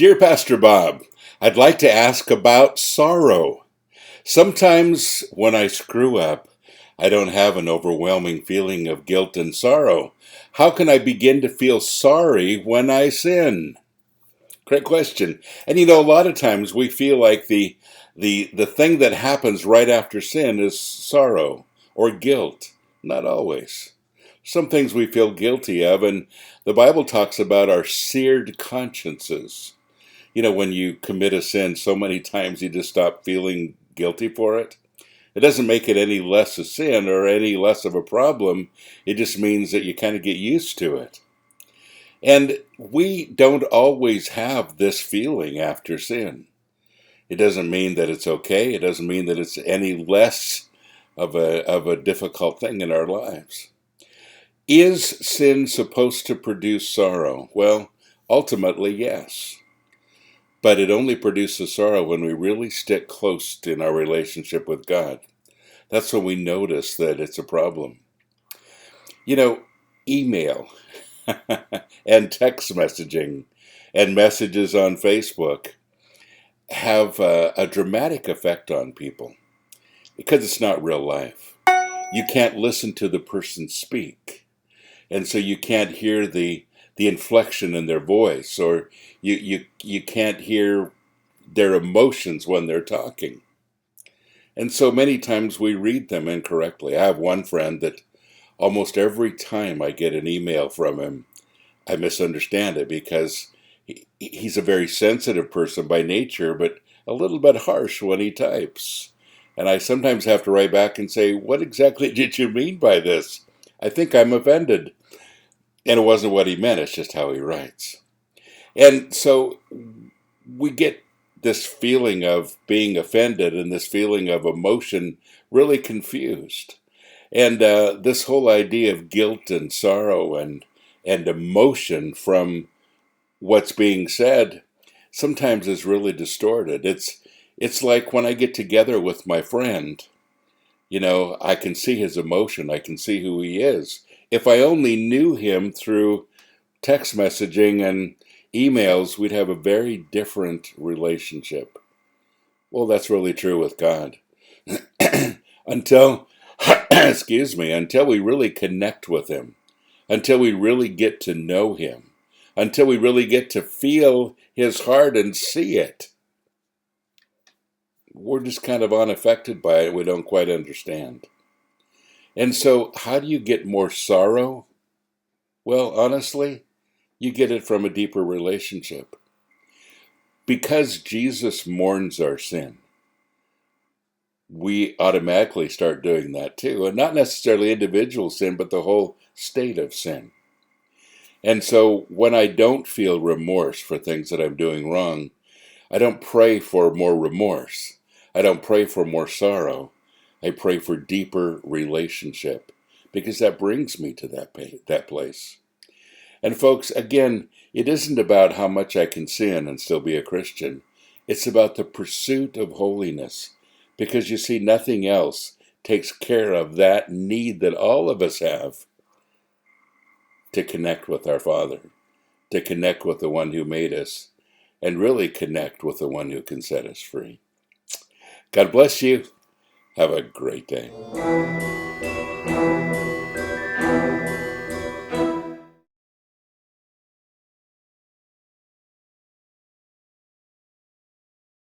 Dear Pastor Bob, I'd like to ask about sorrow. Sometimes when I screw up, I don't have an overwhelming feeling of guilt and sorrow. How can I begin to feel sorry when I sin? Great question. And a lot of times we feel like the thing that happens right after sin is sorrow or guilt. Not always. Some things we feel guilty of, and the Bible talks about our seared consciences. When you commit a sin so many times you just stop feeling guilty for it. It doesn't make it any less a sin or any less of a problem. It just means that you kind of get used to it. And we don't always have this feeling after sin. It doesn't mean that it's okay. It doesn't mean that it's any less of a difficult thing in our lives. Is sin supposed to produce sorrow? Well, ultimately, yes. But it only produces sorrow when we really stick close in our relationship with God. That's when we notice that it's a problem. Email and text messaging and messages on Facebook have a dramatic effect on people because it's not real life. You can't listen to the person speak, and so you can't hear the inflection in their voice, or you can't hear their emotions when they're talking. And so many times we read them incorrectly. I have one friend that almost every time I get an email from him, I misunderstand it because he's a very sensitive person by nature, but a little bit harsh when he types. And I sometimes have to write back and say, what exactly did you mean by this? I think I'm offended. And it wasn't what he meant, it's just how he writes. And so we get this feeling of being offended and this feeling of emotion really confused. And this whole idea of guilt and sorrow and emotion from what's being said sometimes is really distorted. It's like when I get together with my friend, I can see his emotion, I can see who he is. If I only knew him through text messaging and emails, we'd have a very different relationship. Well, that's really true with God. until until we really connect with him, until we really get to know him, until we really get to feel his heart and see it, we're just kind of unaffected by it. We don't quite understand. And so how do you get more sorrow? Well, honestly, you get it from a deeper relationship. Because Jesus mourns our sin, we automatically start doing that too. And not necessarily individual sin, but the whole state of sin. And so when I don't feel remorse for things that I'm doing wrong, I don't pray for more remorse. I don't pray for more sorrow. I pray for deeper relationship, because that brings me to that place. And folks, again, it isn't about how much I can sin and still be a Christian. It's about the pursuit of holiness, because you see, nothing else takes care of that need that all of us have to connect with our Father, to connect with the one who made us, and really connect with the one who can set us free. God bless you. Have a great day.